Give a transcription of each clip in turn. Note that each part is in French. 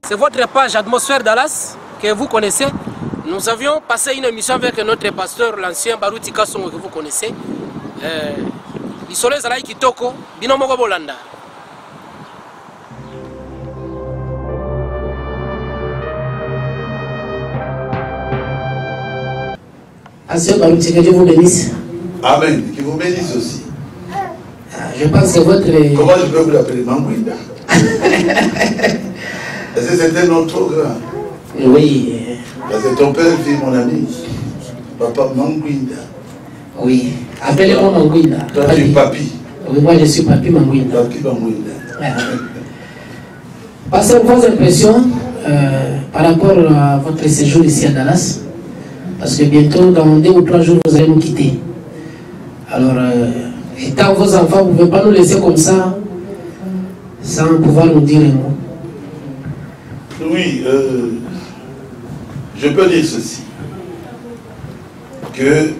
C'est votre page Atmosphère Dallas que vous connaissez. Nous avions passé une émission avec notre pasteur, l'ancien Baruti Kassongo que vous connaissez. Isolé Zalaï Kitoko, Binomogo Bolanda. Ancien Baruti, que Dieu vous bénisse. Amen, qu'il vous bénisse aussi. Je pense que votre... Comment je peux vous l'appeler Mangouinda? Est-ce que c'était notre trop grand? Oui. Parce que ton père dit mon ami, Papa Mangouinda. Oui, appelez-moi Mangouinda. Toi tu es Papi. Oui, moi je suis Papi Mangouinda. Papi Mangouinda. Passez vos impressions par rapport à votre séjour ici à Dallas. Parce que bientôt, dans 2 ou 3 jours, vous allez nous quitter. Alors, étant vos enfants, vous ne pouvez pas nous laisser comme ça, sans pouvoir nous dire un mot. Oui, je peux dire ceci, que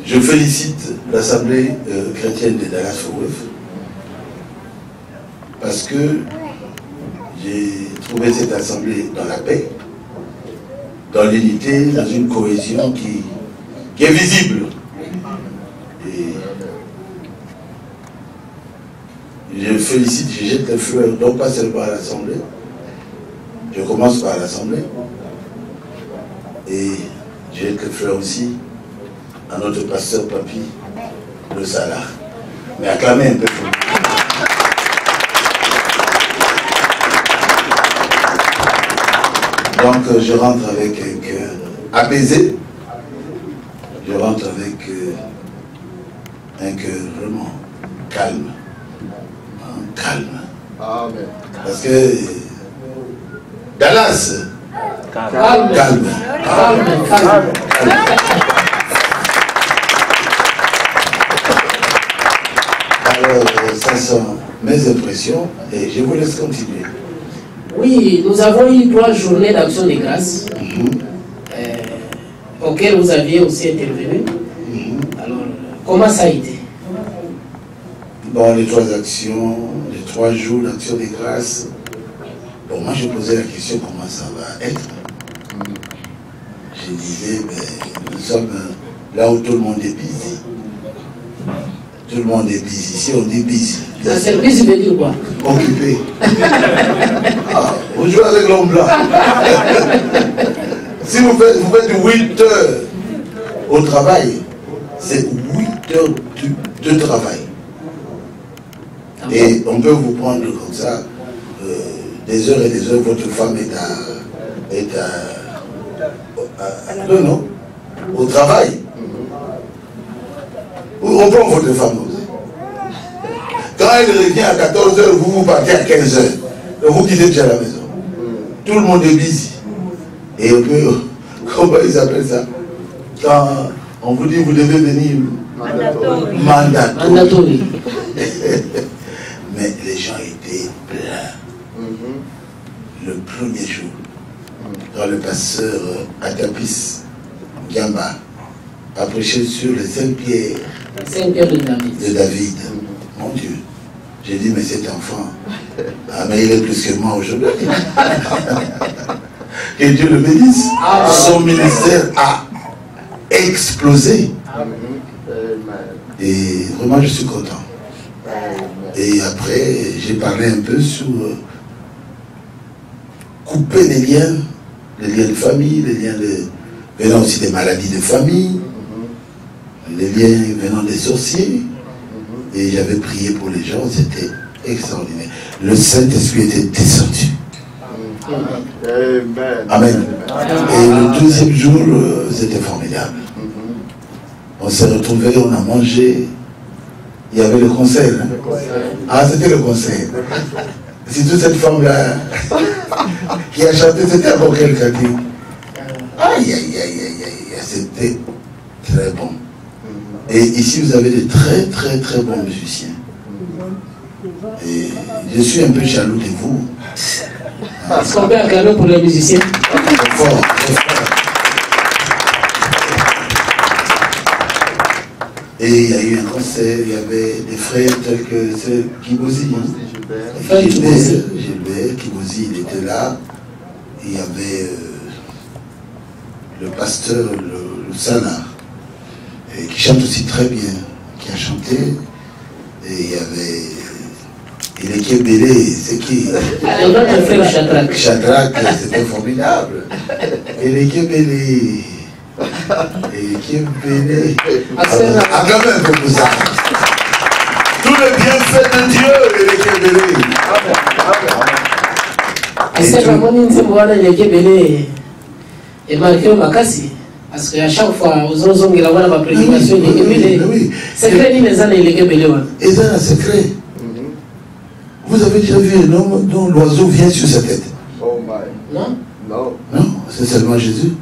je félicite l'Assemblée chrétienne de Dallas-Fort Worth parce que j'ai trouvé cette assemblée dans la paix, dans l'unité, dans une cohésion qui est visible. Et je félicite, je jette les fleurs, non pas seulement à l'Assemblée. Je commence par l'Assemblée et je jette les fleurs aussi à notre pasteur Papi le Salah. Mais acclamez un peu. Donc je rentre avec un cœur apaisé, je rentre avec un cœur vraiment calme. Calme. Amen. Parce que Dallas, calme. Calme. Alors, ça sont mes impressions et je vous laisse continuer. Oui, nous avons eu 3 journées d'action de grâce auxquelles vous aviez aussi intervenu. Alors, comment ça a été? Bon, les 3 actions, les 3 jours d'action de grâce, bon, moi je posais la question comment ça va être. Je disais, nous sommes là où tout le monde est busy. Tout le monde est busy. Ici on dit busy. Un service veut dire quoi? Occupé. Ah, vous jouez avec l'homme blanc. Si vous faites 8 heures au travail, c'est 8 heures de travail. Et on peut vous prendre comme ça, des heures et des heures, votre femme est non, au travail. On prend votre femme aussi. Quand elle revient à 14 h, vous partez à 15 h. Vous quittez déjà la maison. Tout le monde est busy. Et on peut, comment ils appellent ça? Quand on vous dit vous devez venir mandatory. Mais les gens étaient pleins. Le premier jour, quand le pasteur Atapis Gamba a prêché sur les 5 pierres de David. Mon Dieu, j'ai dit, mais cet enfant, mais il est plus que moi aujourd'hui. Que Dieu le bénisse. Son ministère a explosé. Et vraiment, je suis content. Et après, j'ai parlé un peu sur couper les liens de famille, les liens venant aussi des maladies de famille, les liens venant des sorciers. Et j'avais prié pour les gens, c'était extraordinaire. Le Saint-Esprit était descendu. Amen. Et le 2e jour, c'était formidable. On s'est retrouvés, on a mangé. Il y avait le concert. Hein? Ah, c'était le concert. C'est toute cette femme-là qui a chanté, c'était encore quelqu'un qui... Aïe, aïe, aïe, aïe, aïe, c'était très bon. Et ici, vous avez de très, très, très bons musiciens. Et je suis un peu jaloux de vous. Est-ce qu'on peut acclamer pour les musiciens? Très fort, très fort. Et il y a eu un concert, il y avait des frères tels que Kibozi. Gilbert Kibozi, il était là. Il y avait le pasteur, le Salah, qui chante aussi très bien, qui a chanté. Et il y avait... Il est Kébélé, c'est qui? Notre frère Shadrach. Shadrach, c'était formidable. Il est Kébélé. Et Kébélé. Ah, quand même, comme ça. Tout le bienfait de Dieu, il est Kébélé. C'est vraiment une semblable de Kébélé. Et marqué Makassi. Parce qu'à chaque fois, aux autres, il y a la prédication de Kébélé. C'est vrai, les années, il est Kébélé. Et ça, c'est secret. Vous avez déjà vu un homme dont l'oiseau vient sur sa tête? Non? Non, c'est seulement Jésus.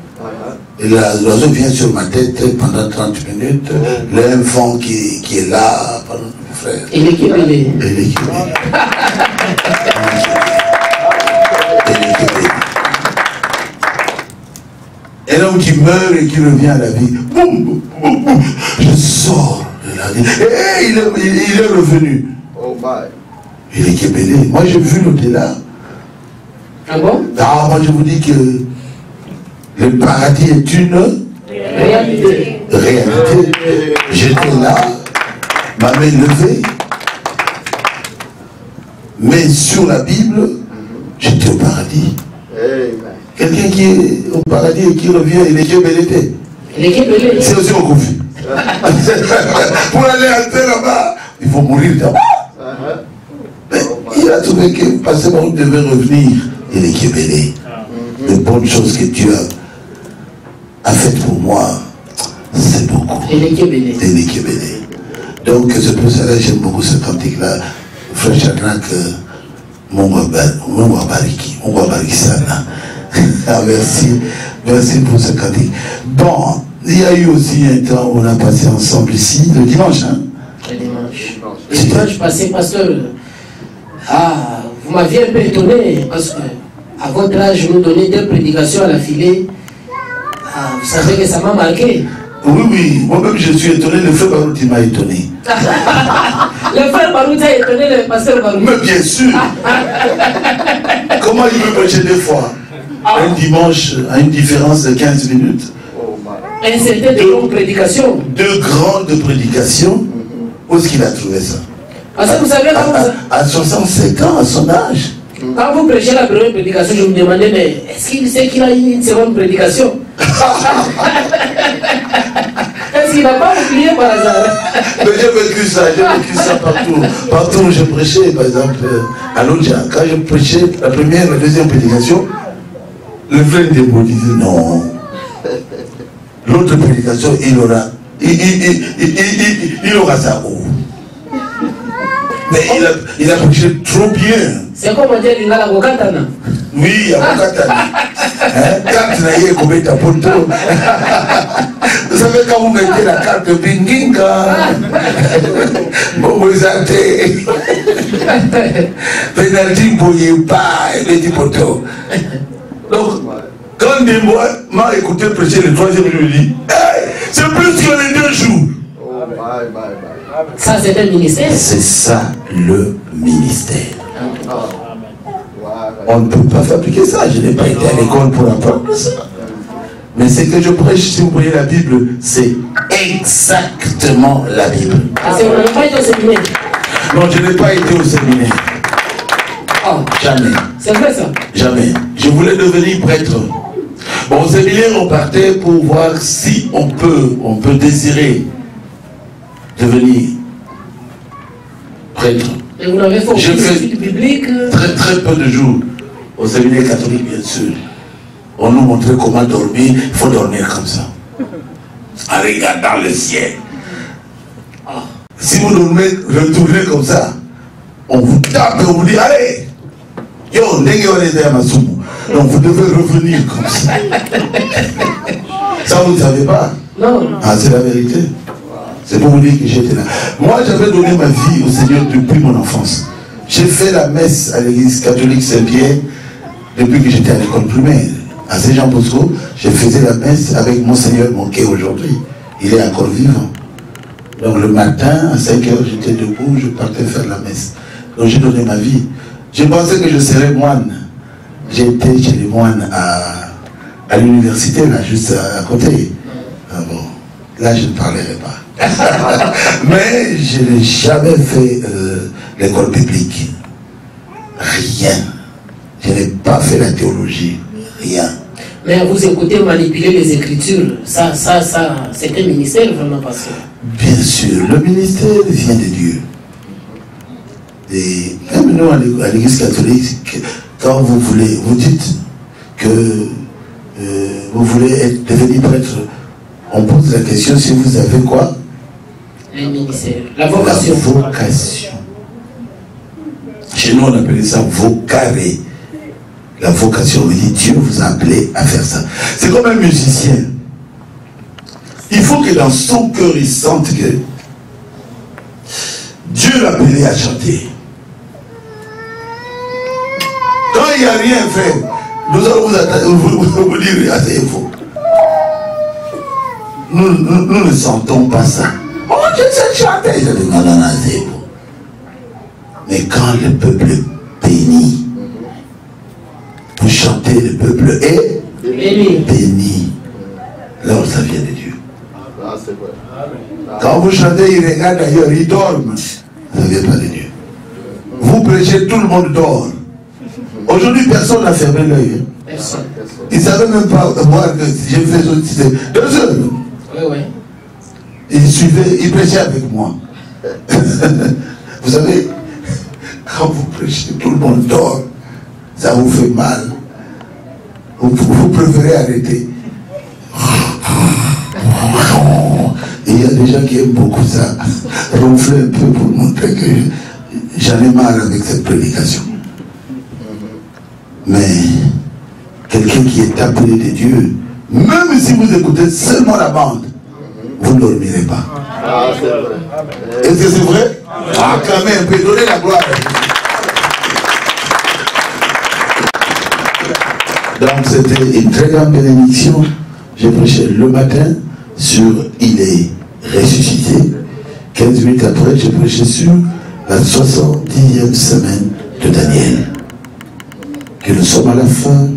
Et l'oiseau vient sur ma tête pendant 30 minutes. L'enfant qui est là, pardon, mon frère. Il est Kébélé. Il est Kébélé. Un homme qui meurt et qui revient à la vie. Boum, boum, boum, boum. Je sors de la vie. Et il est revenu. Il est Kébélé. Moi, j'ai vu l'au-delà. Ah bon? Ah, moi, je vous dis que le paradis est une réalité. J'étais là, ma main levée, mais sur la Bible, j'étais au paradis. Quelqu'un qui est au paradis et qui revient, il est Kébélé. C'est aussi au conflit. Pour aller entrer là-bas, il faut mourir d'abord. Mais il a trouvé que Pasteur Baruch devait revenir. Il est Kébélé. Les bonnes choses que Dieu a faites pour moi, c'est beaucoup. Il est Kébélé. Il est Kébélé. Donc c'est pour ça que j'aime beaucoup ce cantique-là. Frère Shadrach, mon Bariki Sana. Merci pour ce cantique. Bon, il y a eu aussi un temps où on a passé ensemble ici, le dimanche. Hein? Le dimanche. Le dimanche passé, pasteur. Ah, vous m'aviez un peu étonné parce que à votre âge, vous nous donnez 2 prédications à la filée. Ah, vous savez que ça m'a marqué. Oui, moi-même je suis étonné, le frère Baruch m'a étonné. Le frère Baruch a étonné le pasteur Baruch. Mais bien sûr. Comment il peut prêcher 2 fois? Un dimanche à une différence de 15 minutes. Et c'était de longues prédications. 2 grandes prédications. Où est-ce qu'il a trouvé ça? Parce que vous savez, à 65 ans, à son âge. Quand vous prêchez la première prédication, je me demandais, mais est-ce qu'il sait qu'il a eu une seconde prédication? Est-ce qu'il n'a pas oublié par hasard? Mais j'ai vécu ça partout. Partout où je prêchais, par exemple, à Lodja, quand je prêchais la première et la deuxième prédication, le frère de Beau disait non. L'autre prédication, il aura ça où? Mais il a prêché trop bien. C'est comme on dit, il a la Gokatana. Oui, à Gokatana. Quand tu n'as pas ta poto. Vous savez, quand vous mettez la carte de Binginga, vous êtes pénalty pour y pas et les poto. Donc, quand Dembo m'a écouté prêcher le 3e, je lui dis, hey, c'est plus que les 2 jours. Ça, c'est un ministère. C'est ça le ministère. On ne peut pas fabriquer ça. Je n'ai pas été à l'école pour apprendre ça. Mais ce que je prêche, si vous voyez la Bible, c'est exactement la Bible. Parce que vous n'avez pas été au séminaire. Non, je n'ai pas été au séminaire. Oh. Jamais. C'est vrai ça? Jamais. Je voulais devenir prêtre. Bon, au séminaire, on partait pour voir si on peut désirer devenir prêtre. Et vous n'avez fait aucune étude biblique? Très peu de jours au séminaire catholique, bien sûr. On nous montrait comment dormir. Il faut dormir comme ça, en regardant le ciel. Si vous dormez, retournez comme ça, on vous tape et on vous dit allez, yo, donc vous devez revenir comme ça. Ça vous ne savez pas? Non. Ah, c'est la vérité. C'est pour vous dire que j'étais là. Moi, j'avais donné ma vie au Seigneur depuis mon enfance. J'ai fait la messe à l'église catholique Saint-Pierre depuis que j'étais à l'école primaire. À Saint-Jean-Bosco, je faisais la messe avec mon Seigneur, mon quai aujourd'hui. Il est encore vivant. Donc le matin, à 5 heures, j'étais debout, je partais faire la messe. Donc j'ai donné ma vie. Je pensais que je serais moine. J'étais chez les moines à l'université, là, juste à côté. Ah bon, là, je ne parlerai pas. Mais je n'ai jamais fait l'école biblique. Rien. Je n'ai pas fait la théologie. Rien. Mais vous écoutez manipuler les Écritures, ça, c'est un ministère vraiment, pasteur. Bien sûr, le ministère vient de Dieu. Et même nous, à l'Église catholique, quand vous voulez, vous dites que vous voulez devenir prêtre, on pose la question si vous avez quoi? Le ministère, la vocation. La vocation. Chez nous, on appelait ça vocaré. La vocation, on dit Dieu vous a appelé à faire ça. C'est comme un musicien. Il faut que dans son cœur, il sente que Dieu l'a appelé à chanter. Quand il n'y a rien fait, nous allons vous dire, asseyez-vous. Nous ne sentons pas ça. Oh, je sais chanter. Je dis, non, asseyez-vous. Mais quand le peuple bénit, vous chantez, le peuple est béni. Alors ça vient de Dieu. Quand vous chantez, il regarde ailleurs, il dorment. Ça ne vient pas de Dieu. Vous prêchez, tout le monde dort. Aujourd'hui, personne n'a fermé l'œil. Personne. Ils ne savaient même pas voir que j'ai fait ça. 2 heures. Oui. Ils prêchaient avec moi. Vous savez, quand vous prêchez, tout le monde dort. Ça vous fait mal. Vous préférez arrêter. Et il y a des gens qui aiment beaucoup ça. Ronfler un peu pour montrer que j'en ai marre avec cette prédication. Mais quelqu'un qui est appelé de Dieu, même si vous écoutez seulement la bande, vous ne dormirez pas. Ah, c'est vrai. Est-ce que c'est vrai? Ah, quand même, peut donner la gloire à Dieu. Donc c'était une très grande bénédiction. J'ai prêché le matin sur il est ressuscité. 15 minutes après, j'ai prêché sur la 70e semaine de Daniel. Que nous sommes à la fin.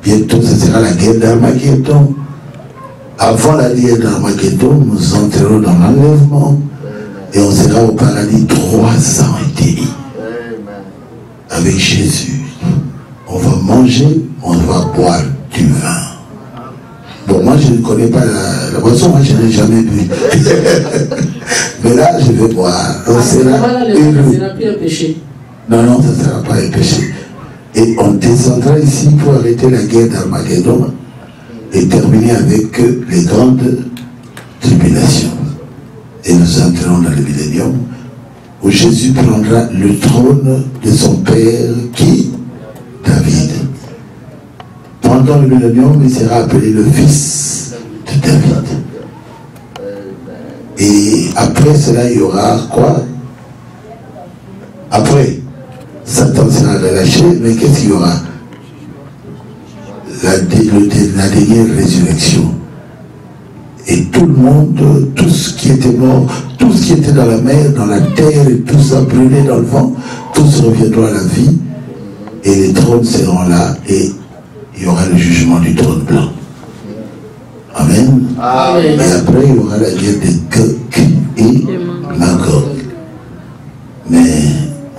Bientôt, ce sera la guerre d'Armageddon. Avant la guerre d'Armageddon, nous entrerons dans l'enlèvement et on sera au paradis 3 ans et demi. Avec Jésus. On va manger, on va boire du vin. Bon, moi je ne connais pas la boisson, moi je n'ai jamais bu. Mais là, je vais boire. On sera plus un péché. Non, ça ne sera pas un péché. Et on descendra ici pour arrêter la guerre d'Armageddon et terminer avec les grandes tribulations. Et nous entrerons dans le millénium où Jésus prendra le trône de son Père qui? David. Pendant le millénium, il sera appelé le fils de David. Et après cela, il y aura quoi? Après, Satan sera relâché, mais qu'est-ce qu'il y aura? La dernière résurrection. Et tout le monde, tout ce qui était mort, tout ce qui était dans la mer, dans la terre, et tout ça brûlé dans le vent, tous reviendront à la vie. Et les trônes seront là et il y aura le jugement du trône blanc. Amen. Amen. Et après, il y aura la guerre de Gog et Magog. Mais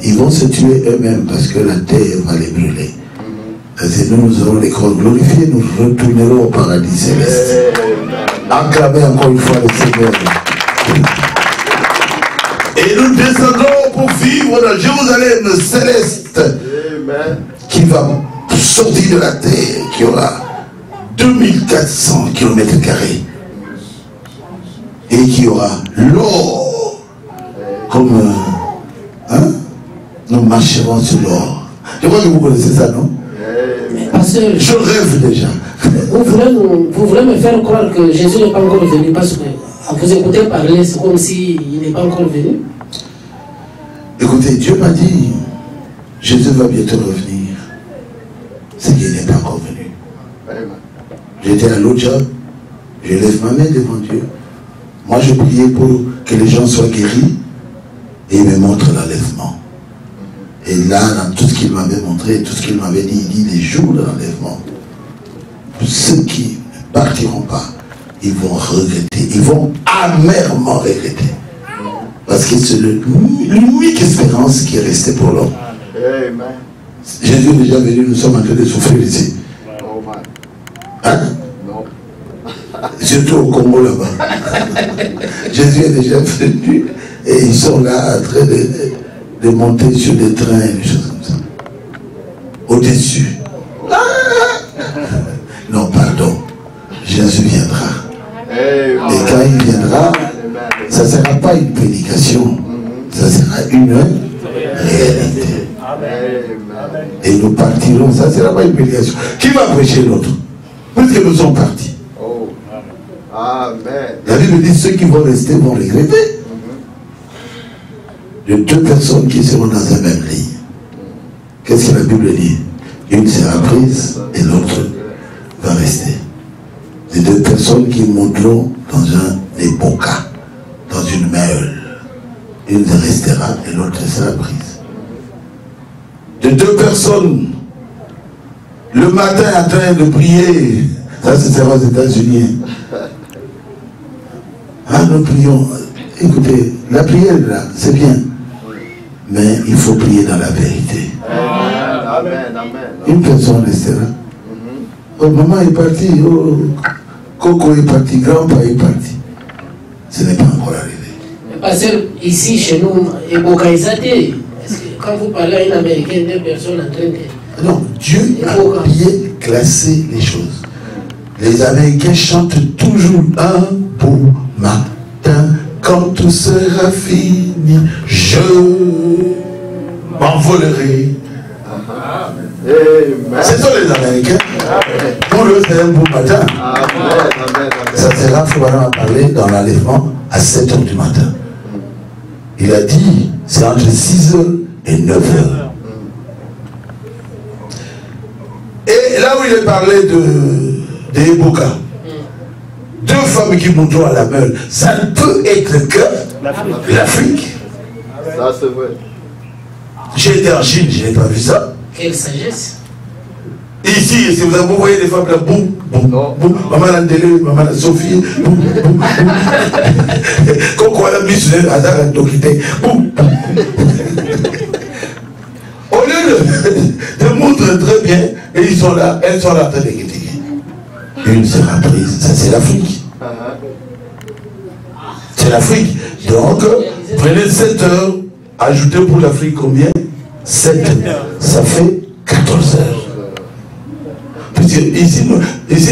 ils vont se tuer eux-mêmes parce que la terre va les brûler. Et nous aurons les corps glorifiés, nous retournerons au paradis céleste. Acclamez encore une fois le Seigneur. Et nous descendrons pour vivre dans Jérusalem céleste. Qui va sortir de la terre, qui aura 2400 km². Et qui aura l'or. Comme nous marcherons sur l'or. Je crois que vous connaissez ça, non? Pasteur, je rêve déjà. Vous voulez me faire croire que Jésus n'est pas encore venu parce que vous écoutez parler, c'est comme s'il n'est pas encore venu. Écoutez, Dieu m'a dit, Jésus va bientôt revenir. C'est qu'il n'est pas encore venu. J'étais à l'autre job, je lève ma main devant Dieu. Moi, je priais pour que les gens soient guéris et il me montre l'enlèvement. Et là, dans tout ce qu'il m'avait montré, tout ce qu'il m'avait dit, il dit les jours de l'enlèvement. Ceux qui ne partiront pas, ils vont regretter, ils vont amèrement regretter. Parce que c'est l'unique espérance qui est restée pour l'homme. Jésus est déjà venu, nous sommes en train de souffrir ici. Hein? Non. Surtout au Congo là-bas. Jésus est déjà venu et ils sont là en train de monter sur des trains et des choses comme ça. Au-dessus. Non, pardon. Jésus viendra. Et quand il viendra, ça ne sera pas une prédication, ça sera une réalité. Et nous partirons, ça ne sera pas une prédication. Qui va prêcher l'autre? Puisque nous sommes partis. La Bible dit ceux qui vont rester vont regretter. De deux personnes qui seront dans un même lit. Qu'est-ce que la Bible dit? Une sera prise et l'autre va rester. Les deux personnes qui monteront dans un éboca, dans une meule. Une restera et l'autre sera prise. De deux personnes, le matin en train de prier, ça ce sera aux États-Unis. Ah, nous prions. Écoutez, la prière là, c'est bien. Mais il faut prier dans la vérité. Amen. Une personne restera. Oh, maman est partie. Oh, Coco est parti. Grand-papa est parti. Ce n'est pas encore arrivé. Parce que ici, chez nous, quand vous parlez à une Américaine, deux personnes en train de... Non, Dieu a bien classé les choses. Les Américains chantent toujours un beau matin. Quand tout sera fini, je m'envolerai. Ce sont les Américains. Pour eux, c'est un beau matin. Ça sera, Foubaran a parlé dans l'enlèvement à 7 h du matin. Il a dit, c'est entre 6 h et 9 h. Et là où il a parlé de Eboka, deux femmes qui montent à la meule, ça ne peut être que l'Afrique. Ça, c'est vrai. J'ai été en Chine, je n'ai pas vu ça. Quelle sagesse. Ici, si vous voyez des femmes là, boum, boum, boum, maman Landele, maman Sophie, boum, boum, boum. Quand on a mis sur le hasard à Tokité, boum, boum. Au lieu de montrer très bien, et ils sont là, elles sont là en train de critiquer. Une sera prise, ça c'est l'Afrique. C'est l'Afrique. Donc, prenez 7 heures, ajoutez pour l'Afrique combien? 7. Ça fait 14 heures. Puisque ici,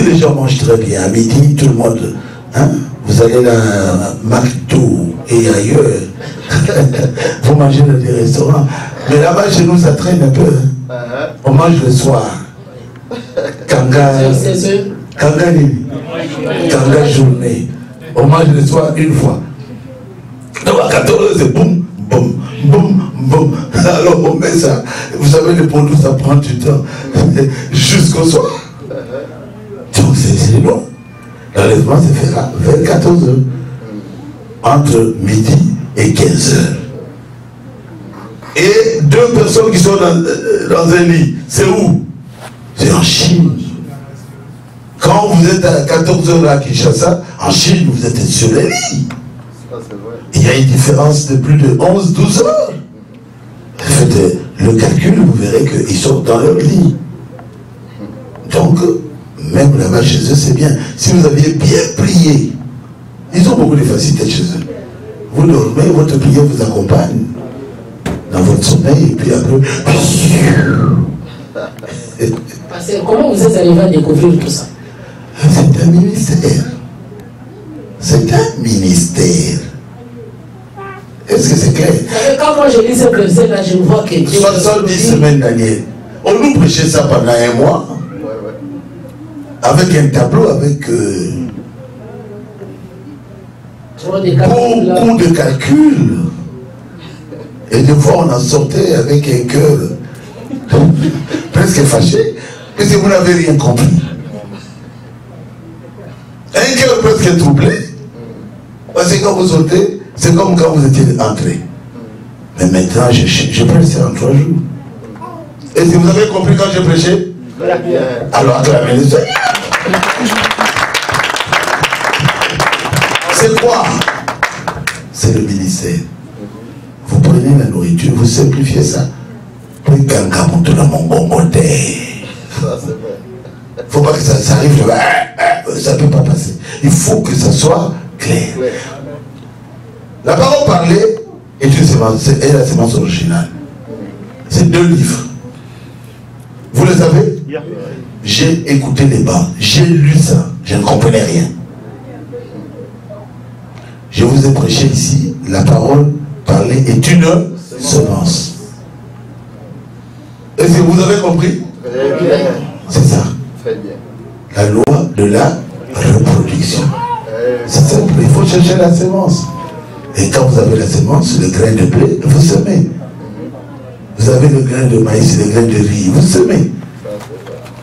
les gens mangent très bien. À midi, tout le monde. Hein? Vous allez à McDo et ailleurs. Vous mangez dans des restaurants. Mais là-bas, chez nous, ça traîne un peu. On mange le soir. Kanga journée. On mange le soir une fois. Donc à 14 h, c'est boum, boum, boum, boum. Alors on met ça. Vous savez, le pondou, ça prend du temps. Jusqu'au soir. Donc c'est long. L'enlèvement se fera vers 14 h. Entre midi et 15 h. Et deux personnes qui sont dans un lit, c'est où? C'est en Chine. Quand vous êtes à 14 h à Kinshasa, en Chine, vous êtes sur les lits. Il y a une différence de plus de 11-12 heures. Faites le calcul, vous verrez qu'ils sont dans leur lit. Donc, même là-bas chez eux, c'est bien. Si vous aviez bien prié, ils ont beaucoup de facilité chez eux. Vous dormez, votre prière vous accompagne dans votre sommeil, et puis après, comment vous êtes arrivé à découvrir tout ça? C'est un ministère. C'est un ministère. Est-ce que c'est clair? Quand moi je lis ce verset là, je vois que Dieu... 70 semaines, Daniel. On nous prêchait ça pendant un mois. Avec un tableau, avec beaucoup de calculs. Et des fois, on en sortait avec un cœur presque fâché, parce que vous n'avez rien compris. Un cœur presque troublé, parce que quand vous sortez, C'est comme quand vous étiez entré. Mais maintenant, je prêche en 3 jours. Et si vous avez compris quand je prêchais, alors acclamez le Seigneur. C'est quoi? C'est le ministère. Vous prenez la nourriture, vous simplifiez ça. Il ne faut pas que ça arrive, ça ne peut pas passer. Il faut que ça soit clair. La parole parlée est une sémence, est la sémence originale. C'est 2 livres. Vous le savez? J'ai écouté les bas, j'ai lu ça, je ne comprenais rien. Je vous ai prêché ici, la parole parlée est une semence. Est-ce que vous avez compris? C'est ça. La loi de la reproduction. C'est simple, il faut chercher la semence. Et quand vous avez la semence, le grain de blé, vous semez. Vous avez le grain de maïs, le grain de riz, vous semez.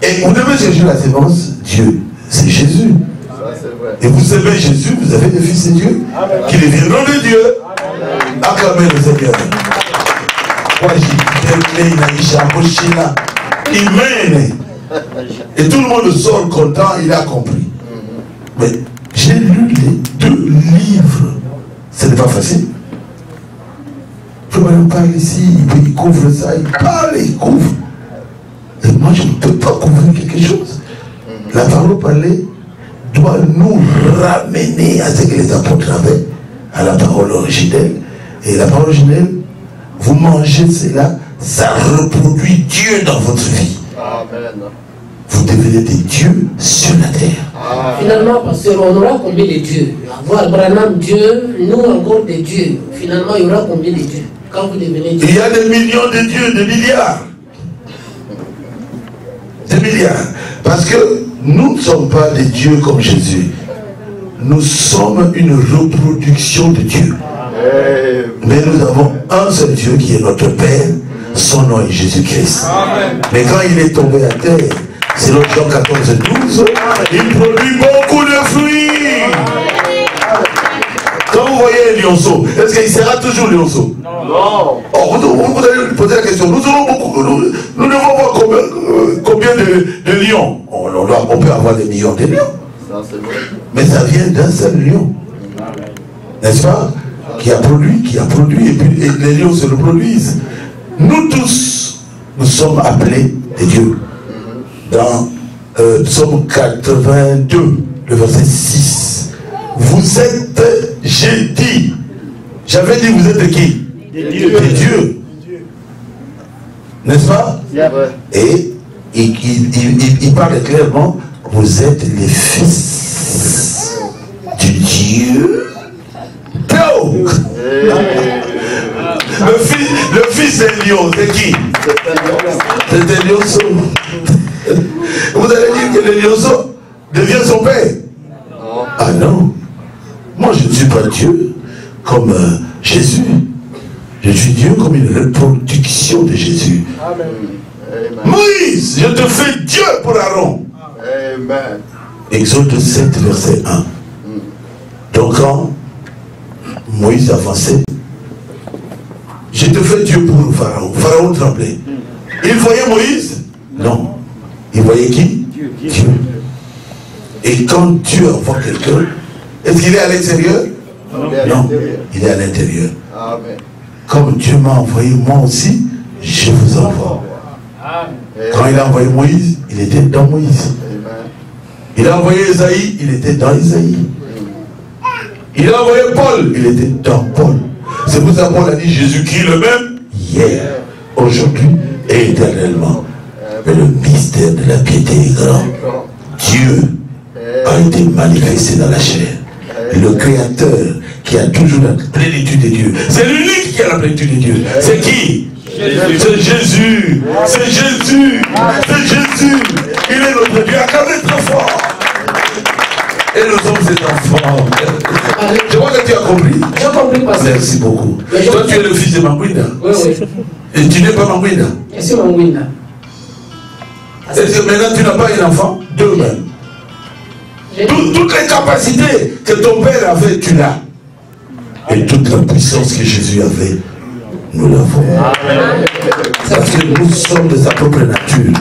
Et vous devez chercher la semence, Dieu, c'est Jésus. Et vous semez Jésus, vous avez des fils de Dieu qui deviendront de Dieu. Acclamez le Seigneur. Et tout le monde sort content, il a compris. Mais j'ai lu les 2 livres. Ce n'est pas facile. Je me parle ici, il couvre ça, il parle, il couvre. Et moi, je ne peux pas couvrir quelque chose. La parole parlée doit nous ramener à ce que les apôtres avaient, à la parole originelle. Et la parole originelle, vous mangez cela, ça reproduit Dieu dans votre vie. Amen. Vous devenez des dieux sur la terre. Finalement, pasteur, on aura combien de dieux? Avoir Branham Dieu, nous encore des dieux. Finalement, il y aura combien de dieux quand vous devenez Dieu? Il y a des millions de dieux, des milliards. Des milliards. Parce que nous ne sommes pas des dieux comme Jésus. Nous sommes une reproduction de Dieu. Mais nous avons un seul Dieu qui est notre Père. Son nom est Jésus-Christ. Mais quand il est tombé à terre, c'est l'autre Jean 14-12, il produit beaucoup de fruits. Quand vous voyez un lionceau, est-ce qu'il sera toujours lionceau? Non. Oh, vous allez lui poser la question. Nous aurons beaucoup. Nous devons voir combien de lions. On peut avoir des millions de lions. Mais ça vient d'un seul lion. N'est-ce pas? Qui a produit, et puis les lions se reproduisent. Nous tous, nous sommes appelés des dieux. Dans Psaume 82, le verset 6. Vous êtes, j'ai dit, j'avais dit, vous êtes de qui? Des dieux. N'est-ce pas? Et il parle clairement, vous êtes les fils du Dieu. Le fils d'un lion, c'est qui? C'est un lionceau. Vous allez dire que le lionceau devient son père? Ah non. Moi je ne suis pas Dieu comme Jésus. Je suis Dieu comme une reproduction de Jésus. Amen. Moïse, je te fais Dieu pour Aaron. Amen. Exode 7, verset 1. Donc quand Moïse avançait, je te fais Dieu pour Pharaon. Pharaon tremblait. Il voyait Moïse? Non. Il voyait qui? Dieu. Et quand Dieu envoie quelqu'un, est-ce qu'il est à l'extérieur? Non. Il est à l'intérieur. Comme Dieu m'a envoyé, moi aussi, je vous envoie. Quand il a envoyé Moïse, il était dans Moïse. Il a envoyé Isaïe, il était dans Isaïe. Il a envoyé Paul, il était dans Paul. C'est pour ça que Paul a dit Jésus-Christ le même hier, aujourd'hui et éternellement. Mais le mystère de la piété est grand. Dieu a été manifesté dans la chair. Le Créateur qui a toujours la plénitude de Dieu. C'est l'unique qui a la plénitude de Dieu. C'est qui? C'est Jésus. C'est Jésus. C'est Jésus. Il est notre Dieu. Acclamez très fort. Et nous sommes ses enfants. Je vois que tu as compris. J'ai compris, pasteur. Merci beaucoup. Toi, tu es le fils de Mangwinda. Oui, oui. Et tu n'es pas Mangwinda. Je suis Mangwinda. Est-ce que maintenant tu n'as pas un enfant? Deux même. Toutes les capacités que ton père avait, tu l'as. Et toute la puissance que Jésus avait, nous l'avons. Parce que nous sommes de sa propre nature.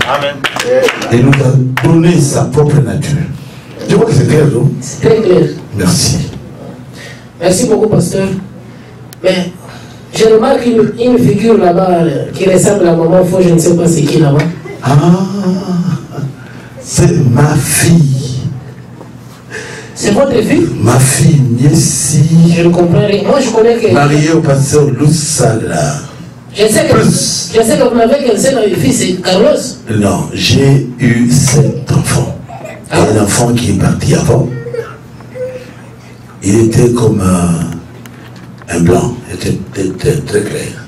Et nous a donné sa propre nature. Je vois que c'est clair, non? C'est très clair. Merci. Merci beaucoup, pasteur. Mais je remarque une figure là-bas qui ressemble à maman Faux, je ne sais pas c'est qui là-bas. Ah, c'est ma fille. C'est votre fille? Ma fille, Miessi. Je ne comprends rien. Moi, je connais que... Mariée au pasteur Loussala. Je sais que vous n'avez qu'un seul fils, c'est Carlos. Non, j'ai eu 7 enfants. Ah. Un enfant qui est parti avant. Il était comme un blanc. Il était très clair.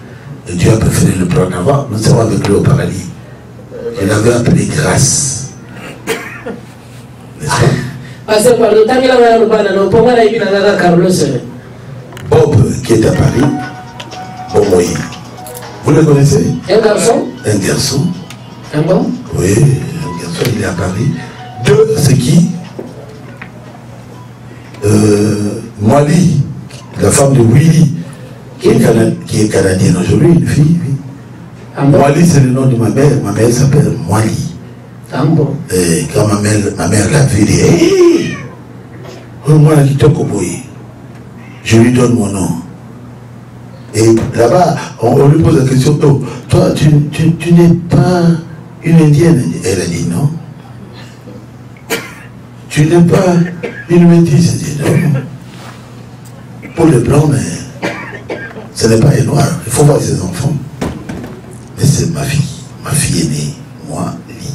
Et Dieu a préféré le prendre avant. Nous serons avec lui au paradis. Je l'avais appelé grâce. N'est-ce pas? Pasteur, pardon, Carlos. Bob, qui est à Paris. Bomoï. Vous le connaissez? Un garçon? Un garçon. Un bon? Oui, un garçon, il est à Paris. 2, c'est qui? Moali, la femme de Willy, qui est canadienne aujourd'hui, une fille. Oui. Moali, c'est le nom de ma mère. Ma mère s'appelle Moali. Et quand ma mère l'a vu, elle dit, hey, je lui donne mon nom. Et là-bas, on lui pose la question, oh, toi, tu n'es pas une indienne? Elle a dit non. Tu n'es pas une métisse? Elle dit non. Pour les blancs, mais ce n'est pas les noirs. Il faut voir ses enfants. Mais c'est ma fille. Ma fille est née. Moi, Lee.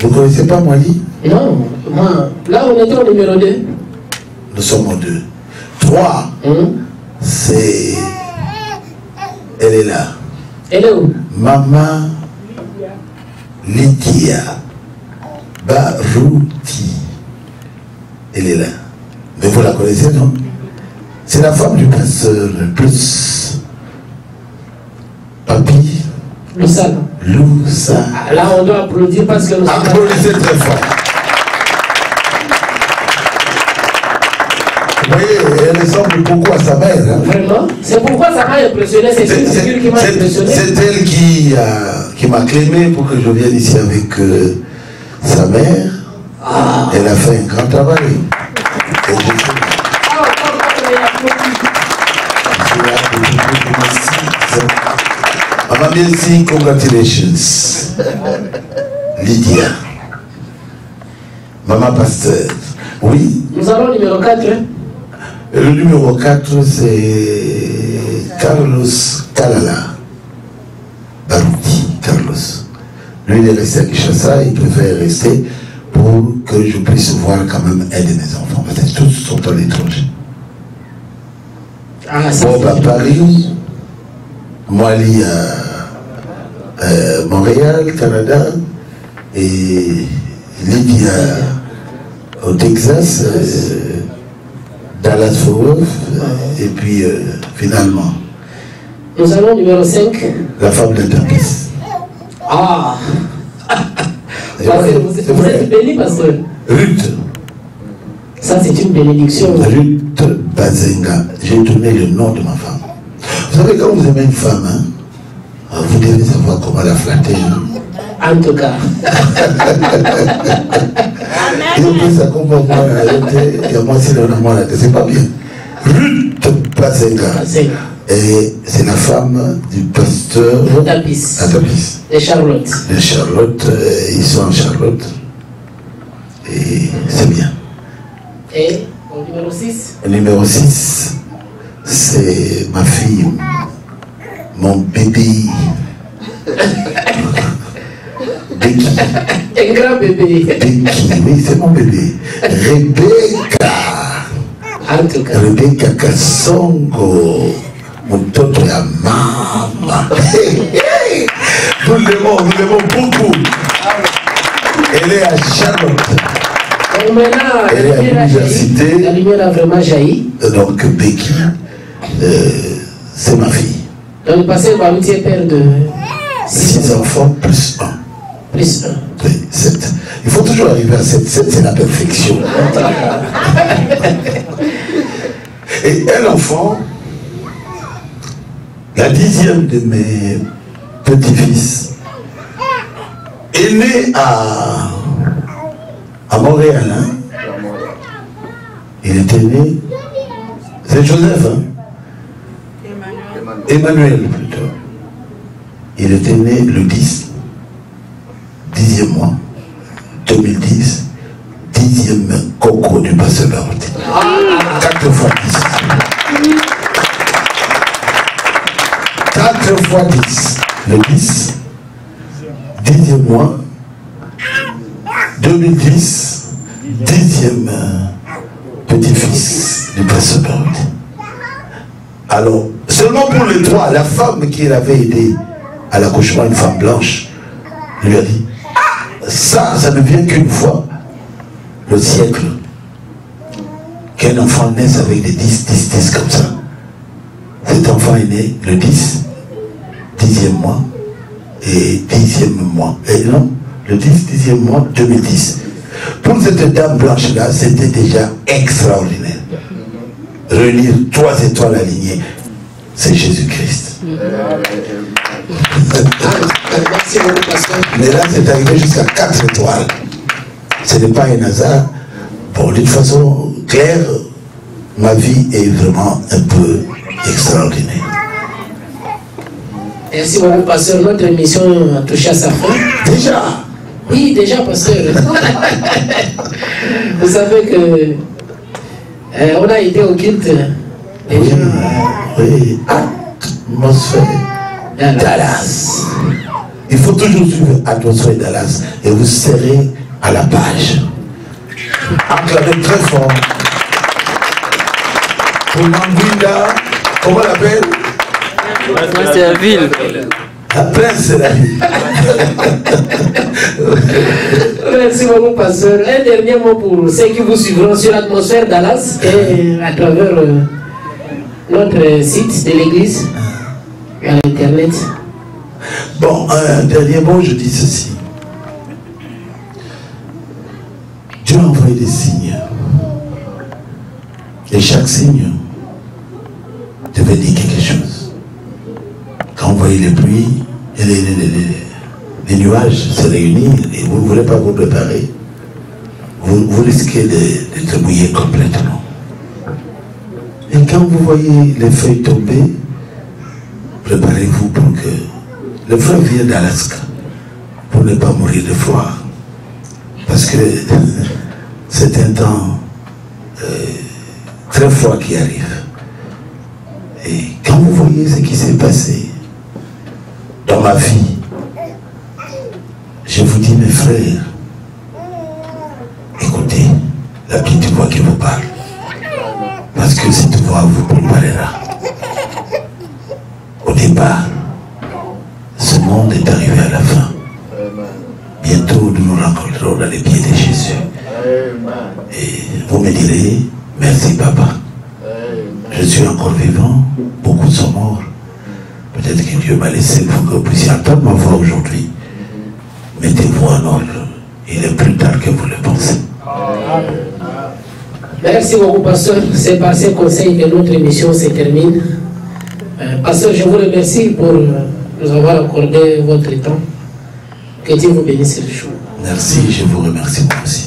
Vous ne connaissez pas Moali? Non. Moi, là, on était au numéro 2. Nous sommes en 2. 3. C'est... Elle est là. Elle est où? Maman Lydia Barouti. Elle est là. Mais vous la connaissez, non? C'est la femme du pasteur plus Papi Loussala. Loussa. Là, on doit applaudir parce que nous sommes... Applaudissez très fort. Vous voyez, elle ressemble beaucoup à sa mère. Hein? Vraiment? C'est pourquoi ça m'a impressionné. C'est une figure qui m'a impressionné. C'est elle qui m'a clémé pour que je vienne ici avec sa mère. Ah. Elle a fait un grand travail. Et j'ai fait... Maman, merci, congratulations. Lydia. Maman pasteur. Oui. Nous allons au numéro 4. Le numéro 4, c'est Carlos Kalala Barouti. Carlos. Lui, il est resté à Kinshasa, il préfère rester pour que je puisse voir quand même un de mes enfants. Parce que tous sont à l'étranger. Ah, Bob à Paris, Moali à Montréal, Canada, et Lydia au Texas, Dallas Fort Worth, et puis finalement. Nous allons au numéro 5. La femme de Tapis. Ah! Vous êtes béni, pasteur. Ruth. Ça, c'est une bénédiction. Ruth Bazenga. J'ai donné le nom de ma femme. Vous savez, quand vous aimez une femme, hein, vous devez savoir comment la flatter. Hein. En tout cas. Et puis ça comprend moi, et moi, c'est le nom là, c'est pas bien. Ruth Bazenga. Et c'est la femme du pasteur Tapis. Tapis. De Charlotte. De Charlotte, ils sont en Charlotte. Et c'est bien. Et au numéro 6? Le numéro 6, c'est ma fille, mon bébé. Becky. Un grand bébé. Becky, oui, c'est mon bébé. Rebecca. En tout cas. Rebecca Kassongo. Mon toto et maman. Nous l'aimons beaucoup. Elle est à Charlotte. Donc maintenant, elle est à l'université. La lumière a vraiment jailli. Donc Becky, c'est ma fille. Donc le pasteur Barouti est père de 6 enfants plus 1. Plus 1. Oui, 7. Il faut toujours arriver à 7. 7, c'est la perfection. Et un enfant, la 10e de mes petits-fils, est né à Montréal. Hein? Il était né, c'est Joseph, hein? Emmanuel plutôt. Il était né le 10e mois, 2010, 10e coco du pasteur Barouti. 4 fois 10. 4 fois 10. Le 10, 10e mois, 2010, 10e petit-fils du pasteur Barouti. Alors, seulement pour les 3, la femme qui l'avait aidé à l'accouchement, une femme blanche, lui a dit, ça ne vient qu'une fois le siècle qu'un enfant naisse avec des 10 comme ça. Cet enfant est né le 10e mois et 10e mois. Et non, le 10e mois 2010. Pour cette dame blanche-là, c'était déjà extraordinaire. Réunir 3 étoiles alignées, c'est Jésus-Christ. Mais là, c'est arrivé jusqu'à 4 étoiles. Ce n'est pas un hasard. Bon, d'une façon claire, ma vie est vraiment un peu extraordinaire. Merci beaucoup, pasteur. Notre émission a touché à sa fin. Déjà? Oui, déjà, pasteur. Vous savez que on a été au culte déjà. Oui, atmosphère Dallas. Il faut toujours suivre atmosphère Dallas et vous serrez à la page. Acclamez très fort. Pour Manguinda, comment on l'appelle? C'est la ville. La prince de la ville. Merci beaucoup, pasteur. Un dernier mot pour ceux qui vous suivront sur l'atmosphère Dallas et à travers notre site de l'église et à l'internet. Bon, un dernier mot, je dis ceci. Dieu a envoyé des signes. Et chaque signe devait dire quelque chose. Quand vous voyez les pluies et les nuages se réunir et vous ne voulez pas vous préparer, vous risquez d'être mouillé complètement. Et quand vous voyez les feuilles tomber, préparez-vous pour que le fleuve vient d'Alaska pour ne pas mourir de froid. Parce que c'est un temps très froid qui arrive. Et quand vous voyez ce qui s'est passé dans ma vie, je vous dis, mes frères, écoutez la petite voix qui vous parle. Parce que cette voix vous préparera. Au départ, ce monde est arrivé à la fin. Bientôt, nous nous rencontrerons dans les pieds de Jésus. Et vous me direz, merci papa. Je suis encore vivant, beaucoup sont morts. Peut-être que Dieu m'a laissé pour que vous puissiez entendre ma voix aujourd'hui. Mettez-vous en ordre. Il est plus tard que vous le pensez. Merci beaucoup, pasteur. C'est par ces conseils que notre émission se termine. Pasteur, je vous remercie pour nous avoir accordé votre temps. Que Dieu vous bénisse le jour. Merci, je vous remercie moi aussi.